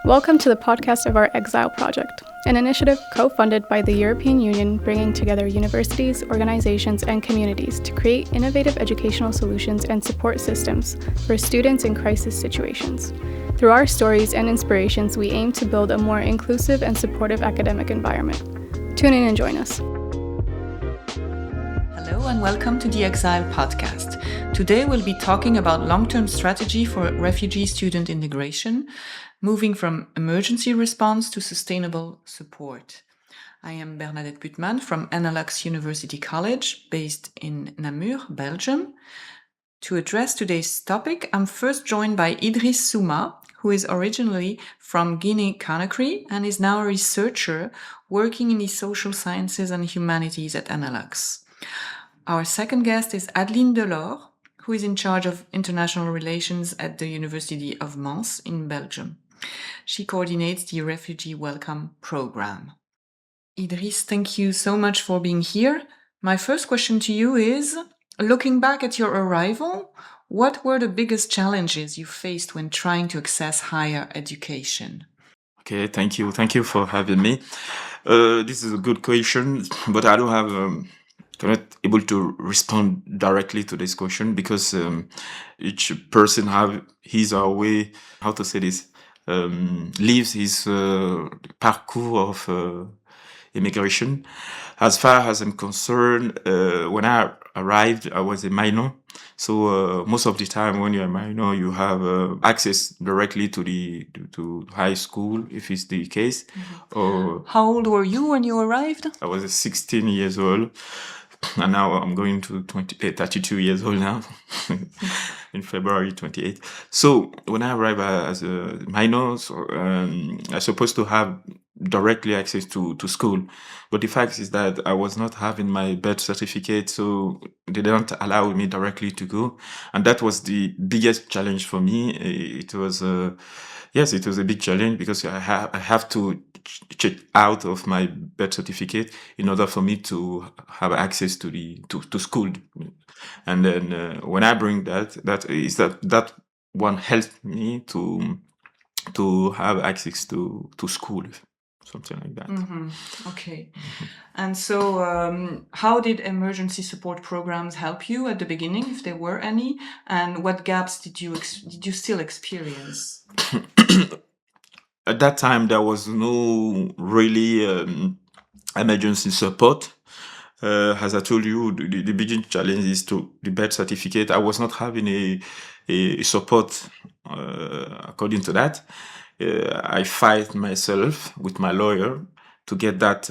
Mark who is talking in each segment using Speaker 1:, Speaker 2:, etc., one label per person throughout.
Speaker 1: Welcome to the podcast of our Exile Project, an initiative co-funded by the European Union bringing together universities, organizations, and communities to create innovative educational solutions and support systems for students in crisis situations. Through our stories and inspirations, we aim to build a more inclusive and supportive academic environment. Tune in and join us.
Speaker 2: Hello and welcome to the Exile Podcast. Today we'll be talking about long-term strategy for refugee student integration, moving from emergency response to sustainable support. I am Bernadette Putman from Henallux University College, based in Namur, Belgium. To address today's topic, I'm first joined by Idriss Soumah, who is originally from Guinea Conakry and is now a researcher working in the social sciences and humanities at Henallux. Our second guest is Adeline Delor, who is in charge of international relations at the University of Mons in Belgium. She coordinates the refugee welcome program. Idriss, thank you so much for being here. My first question to you is, looking back at your arrival, what were the biggest challenges you faced when trying to access higher education?
Speaker 3: Okay, thank you. Thank you for having me. This is a good question, but I don't have... I'm not able to respond directly to this question because each person have his or way, how to say this, lives his parcours of immigration. As far as I'm concerned, when I arrived, I was a minor. So most of the time when you're a minor, you have access directly to high school, if it's the case.
Speaker 2: Mm-hmm.
Speaker 3: Or
Speaker 2: how old were you when you arrived?
Speaker 3: I was 16 years old. And now I'm going to 32 years old now, in February 28. So when I arrived as a minor, I was supposed to have directly access to school. But the fact is that I was not having my birth certificate, so they didn't allow me directly to go. And that was the biggest challenge for me. It was yes, it was a big challenge because I have to check out of my birth certificate in order for me to have access to school. And then when I bring that one helped me to have access to school, something like that.
Speaker 2: Mm-hmm. Okay. And so how did emergency support programs help you at the beginning, if there were any? And what gaps did you still experience?
Speaker 3: At that time, there was no really emergency support. As I told you, the biggest challenge is to the birth certificate. I was not having a support according to that. I fight myself with my lawyer to get that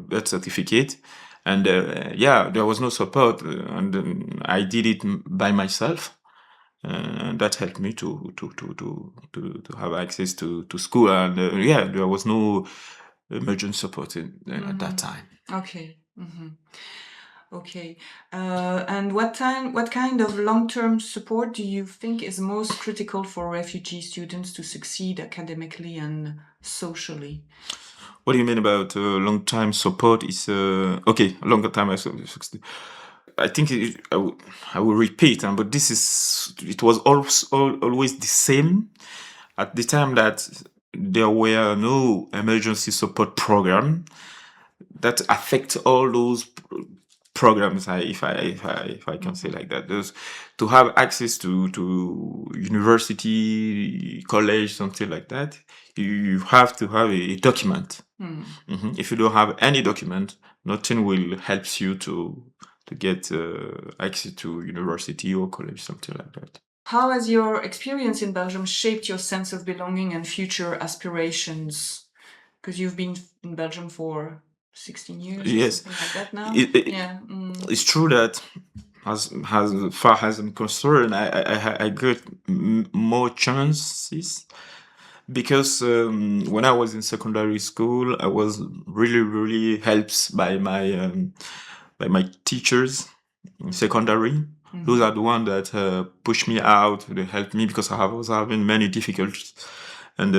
Speaker 3: birth certificate. And there was no support. And I did it by myself. And that helped me to have access to school. And there was no emergency support at that time.
Speaker 2: Okay. Mm-hmm. Okay. And what kind of long-term support do you think is most critical for refugee students to succeed academically and socially?
Speaker 3: What do you mean about long-term support? Is longer time. I think I will repeat, but it was always the same at the time that there were no emergency support program that affect all those programs. If I can say like that, those to have access to university, college, something like that, you have to have a document. Mm-hmm. If you don't have any document, nothing will help you to get access to university or college, something like that.
Speaker 2: How has your experience in Belgium shaped your sense of belonging and future aspirations? Because you've been in Belgium for 16 years,
Speaker 3: yes,
Speaker 2: or something like that now.
Speaker 3: It's true that as far as I'm concerned, I got more chances because when I was in secondary school, I was really helped by my teachers in secondary. Mm-hmm. Those are the ones that pushed me out. They helped me because I was having many difficulties. And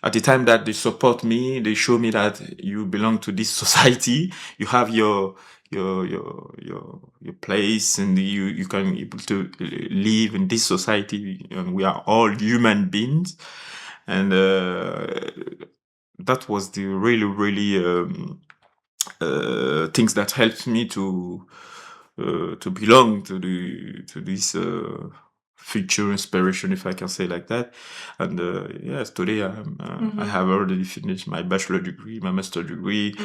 Speaker 3: at the time that they support me, they show me that you belong to this society. You have your place, and you can able to live in this society. And we are all human beings. and that was the really things that helped me to belong to this future inspiration, if I can say like that. And yes, today I have already finished my bachelor degree, my master degree,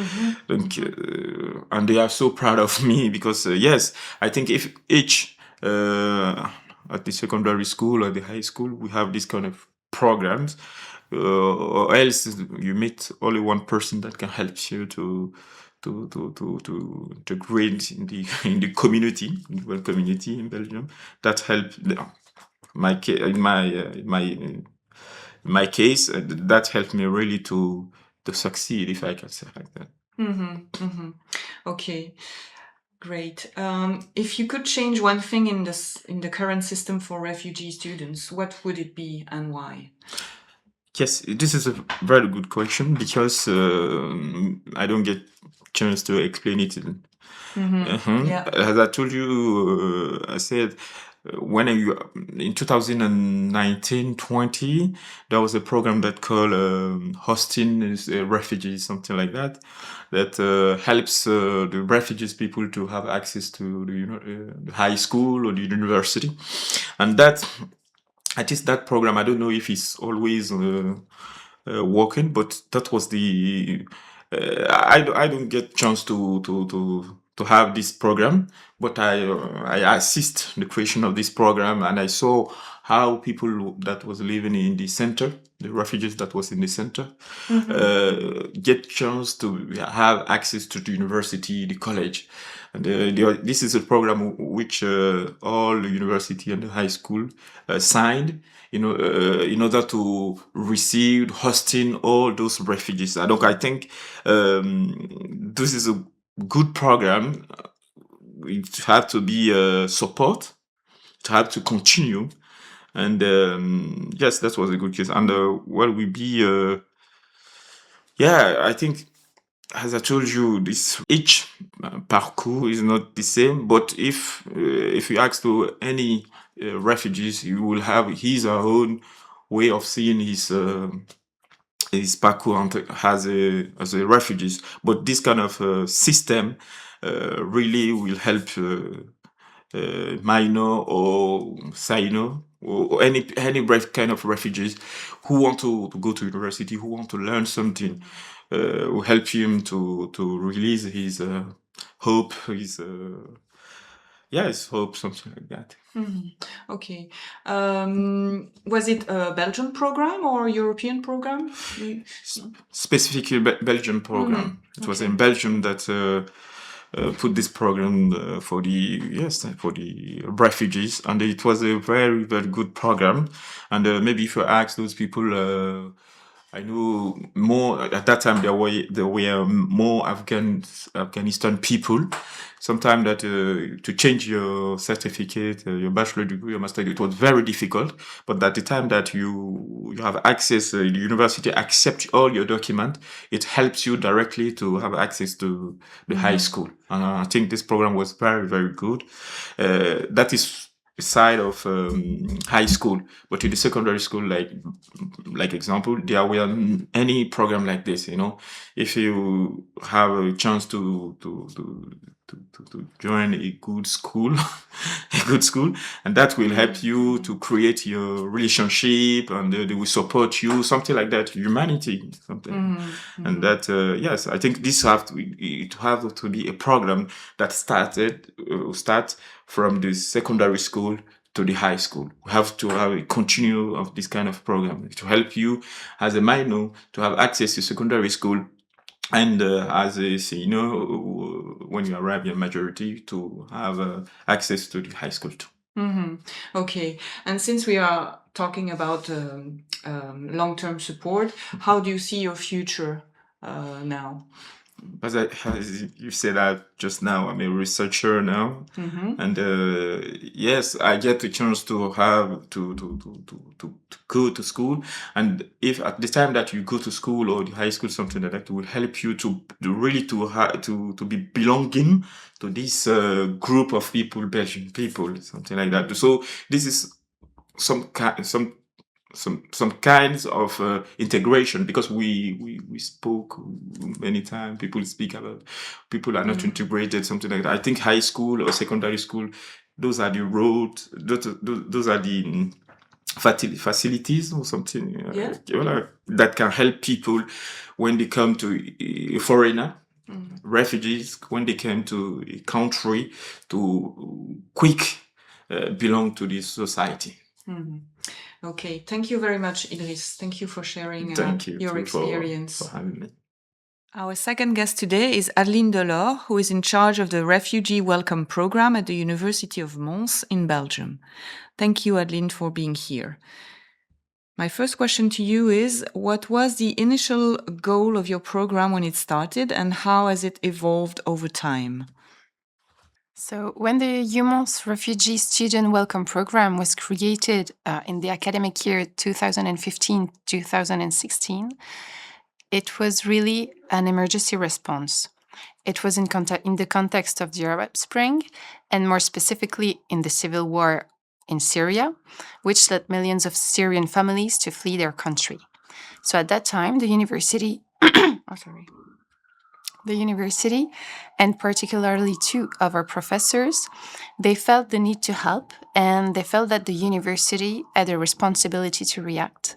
Speaker 3: and they are so proud of me because yes, I think if each at the secondary school or the high school we have this kind of programs, or else you meet only one person that can help you to grade in the community, in the world community in Belgium. That helped in my case. That helped me really to succeed, if I can say like that.
Speaker 2: Okay, great. If you could change one thing in the current system for refugee students, what would it be and why?
Speaker 3: Yes, this is a very good question because I don't get chance to explain it.
Speaker 2: Yeah.
Speaker 3: As I told you, I said when in 2019-20, there was a program that called hosting refugees, something like that, that helps the refugees people to have access to the high school or the university, and that. At least that program, I don't know if it's always working, but that was the. I don't get chance to have this program, but I assist the creation of this program, and I saw how people that was living in the center, the refugees that was in the center, get chance to have access to the university, the college. And this is a program which all the university and the high school signed, in order to receive, hosting all those refugees. I think this is a good program. It had to be support. It had to continue. And yes, that was a good case. And what will be? I think, as I told you, this each parcours is not the same. But if you ask to any refugees, you will have his or her own way of seeing his parcours as a refugees. But this kind of system really will help minor or Sino or any kind of refugees who want to go to university, who want to learn something, will help him to release his hope, his hope, something like that.
Speaker 2: Okay. Was it a Belgian program or European program?
Speaker 3: Specifically Belgian program. It was in Belgium that put this program for the refugees, and it was a very very good program. And maybe if you ask those people, I know more at that time there were more Afghanistan people. Sometimes that to change your certificate, your bachelor degree, your master degree, it was very difficult. But at the time that you have access, the university accepts all your document, it helps you directly to have access to the high school. And I think this program was very very good. That is side of high school, but in the secondary school, like example, there were any program like this. If you have a chance to join a good school, and that will help you to create your relationship, and they will support you, something like that, humanity, something. And that yes, I think this have to be a program that start from the secondary school to the high school. We have to have a continue of this kind of program to help you as a minor to have access to secondary school, and as a senior, when you arrive in majority, to have access to the high school too.
Speaker 2: Okay. And since we are talking about long-term support, how do you see your future now?
Speaker 3: As you said that just now, I'm a researcher now, and yes, I get the chance to have to go to school, and if at the time that you go to school or the high school, something like that will help you to really to be belonging to this group of people, Belgian people, something like that. So this is some some kinds of integration, because we spoke many times. People speak about people are not integrated, something like that. I think high school or secondary school, those are the roads, those are the facilities or something that can help people when they come to a foreigner, refugees, when they came to a country, to quick belong to this society.
Speaker 2: Okay, thank you very much, Idriss. Thank you for sharing
Speaker 3: Thank you
Speaker 2: your
Speaker 3: too
Speaker 2: experience.
Speaker 3: for having me.
Speaker 2: Our second guest today is Adeline Delor, who is in charge of the Refugee Welcome Program at the University of Mons in Belgium. Thank you, Adeline, for being here. My first question to you is, what was the initial goal of your program when it started, and how has it evolved over time?
Speaker 4: So, when the UMons Refugee Student Welcome Program was created in the academic year 2015-2016, it was really an emergency response. It was in the context of the Arab Spring, and more specifically in the civil war in Syria, which led millions of Syrian families to flee their country. So at that time, the university, and particularly two of our professors, they felt the need to help, and they felt that the university had a responsibility to react.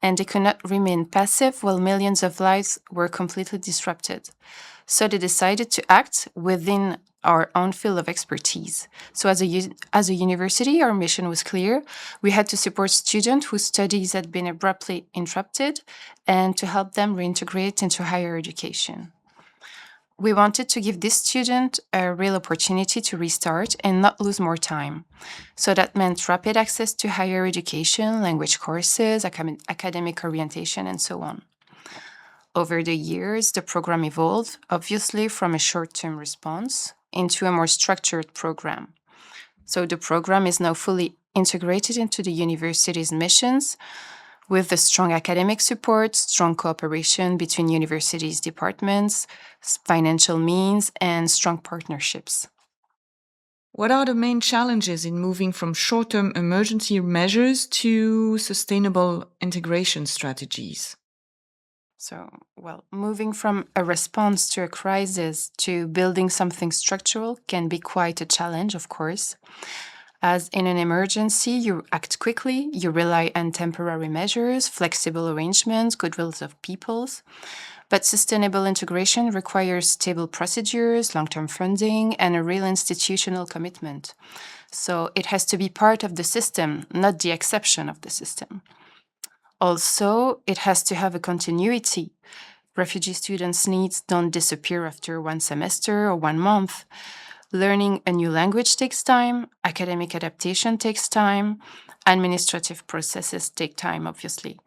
Speaker 4: And they could not remain passive while millions of lives were completely disrupted. So they decided to act within our own field of expertise. So as a university, our mission was clear. We had to support students whose studies had been abruptly interrupted and to help them reintegrate into higher education. We wanted to give this student a real opportunity to restart and not lose more time. So that meant rapid access to higher education, language courses, academic orientation, and so on. Over the years, the program evolved, obviously from a short-term response into a more structured program. So the program is now fully integrated into the university's missions, with the strong academic support, strong cooperation between universities' departments, financial means, and strong partnerships.
Speaker 2: What are the main challenges in moving from short-term emergency measures to sustainable integration strategies?
Speaker 4: So, moving from a response to a crisis to building something structural can be quite a challenge, of course. As in an emergency, you act quickly, you rely on temporary measures, flexible arrangements, goodwills of peoples. But sustainable integration requires stable procedures, long-term funding, and a real institutional commitment. So it has to be part of the system, not the exception of the system. Also, it has to have a continuity. Refugee students' needs don't disappear after one semester or 1 month. Learning a new language takes time, academic adaptation takes time, administrative processes take time, obviously.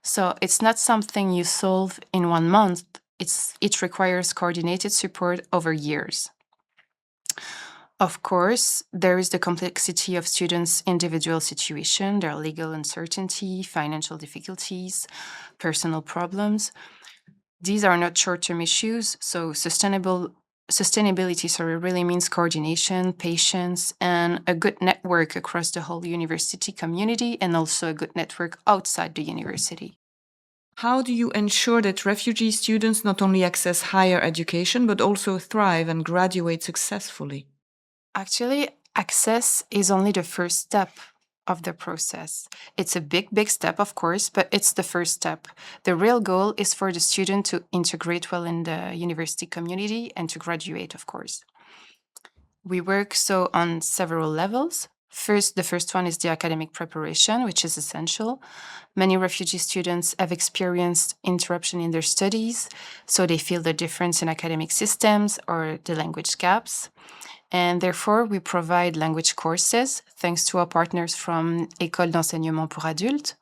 Speaker 4: So it's not something you solve in 1 month. It requires coordinated support over years. Of course, there is the complexity of students' individual situation, their legal uncertainty, financial difficulties, personal problems. These are not short-term issues, so sustainability really means coordination, patience, and a good network across the whole university community, and also a good network outside the university.
Speaker 2: How do you ensure that refugee students not only access higher education, but also thrive and graduate successfully?
Speaker 4: Actually, access is only the first step of the process. It's a big step, of course, but it's the first step. The real goal is for the student to integrate well in the university community and to graduate, of course. We work on several levels. The first one is the academic preparation, which is essential. Many refugee students have experienced interruption in their studies, so they feel the difference in academic systems or the language gaps. And therefore, we provide language courses thanks to our partners from École d'enseignement pour adultes.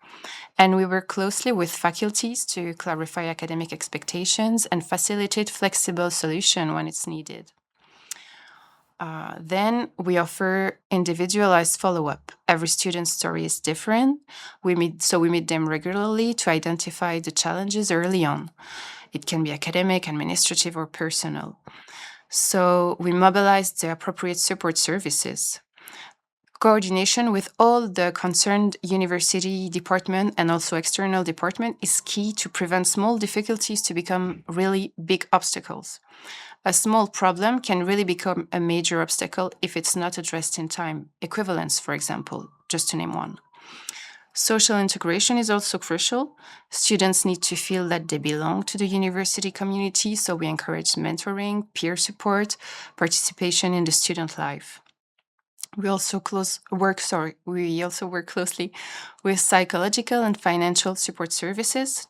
Speaker 4: And we work closely with faculties to clarify academic expectations and facilitate flexible solution when it's needed. Then we offer individualized follow-up. Every student's story is different. We meet them regularly to identify the challenges early on. It can be academic, administrative, or personal. So we mobilize the appropriate support services. Coordination with all the concerned university department and also external department is key to prevent small difficulties to become really big obstacles. A small problem can really become a major obstacle if it's not addressed in time. Equivalence, for example, just to name one. Social integration is also crucial. Students need to feel that they belong to the university community, so we encourage mentoring, peer support, participation in the student life. We also work closely with psychological and financial support services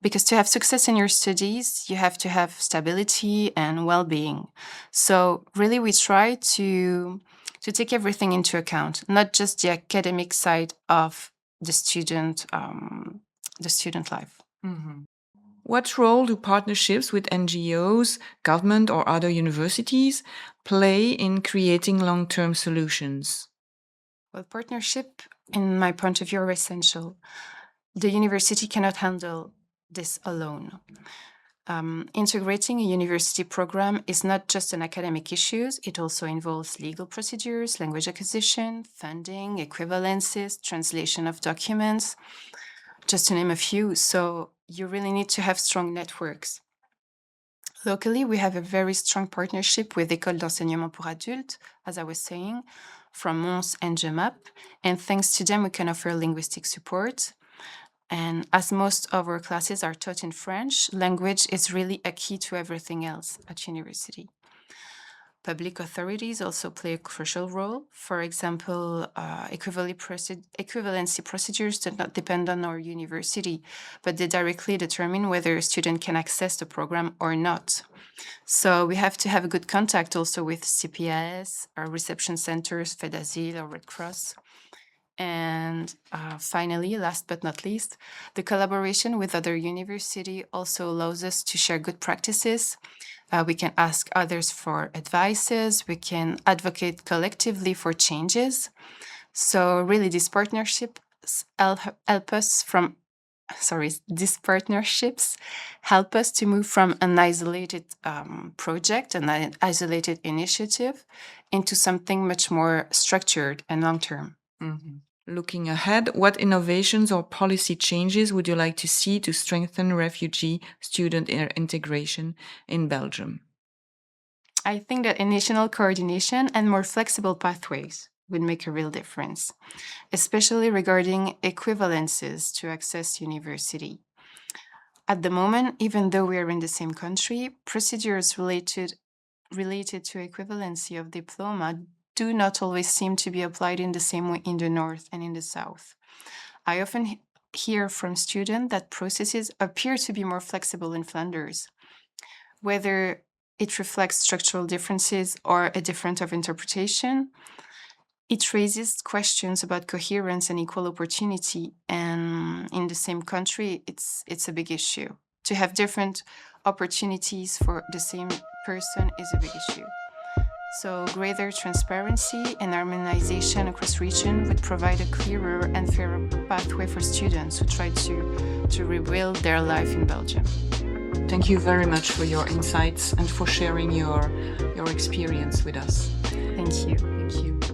Speaker 4: because to have success in your studies, you have to have stability and well-being. So really we try to take everything into account, not just the academic side of the student life.
Speaker 2: What role do partnerships with NGOs, government, or other universities play in creating long-term solutions?
Speaker 4: Well, partnership, in my point of view, are essential. The university cannot handle this alone. Integrating a university program is not just an academic issue, it also involves legal procedures, language acquisition, funding, equivalencies, translation of documents, just to name a few. So you really need to have strong networks. Locally, we have a very strong partnership with École d'enseignement pour adultes, as I was saying, from Mons and GEMAP, and thanks to them, we can offer linguistic support. And as most of our classes are taught in French, language is really a key to everything else at university. Public authorities also play a crucial role. For example, equivalency procedures do not depend on our university, but they directly determine whether a student can access the program or not. So we have to have a good contact also with CPAS, our reception centers, FEDASIL, or Red Cross. And finally, last but not least, the collaboration with other universities also allows us to share good practices. We can ask others for advices. We can advocate collectively for changes. So really, these partnerships help us to move from an isolated project, an isolated initiative, into something much more structured and long-term.
Speaker 2: Looking ahead, what innovations or policy changes would you like to see to strengthen refugee student integration in Belgium?
Speaker 4: I think that initial coordination and more flexible pathways would make a real difference, especially regarding equivalences to access university. At the moment, even though we are in the same country, procedures related to equivalency of diploma do not always seem to be applied in the same way in the north and in the south. I often hear from students that processes appear to be more flexible in Flanders. Whether it reflects structural differences or a difference of interpretation, it raises questions about coherence and equal opportunity. And in the same country, it's a big issue. To have different opportunities for the same person is a big issue. So greater transparency and harmonization across region would provide a clearer and fairer pathway for students who try to rebuild their life in Belgium.
Speaker 2: Thank you very much for your insights and for sharing your experience with us.
Speaker 4: Thank you.
Speaker 2: Thank you.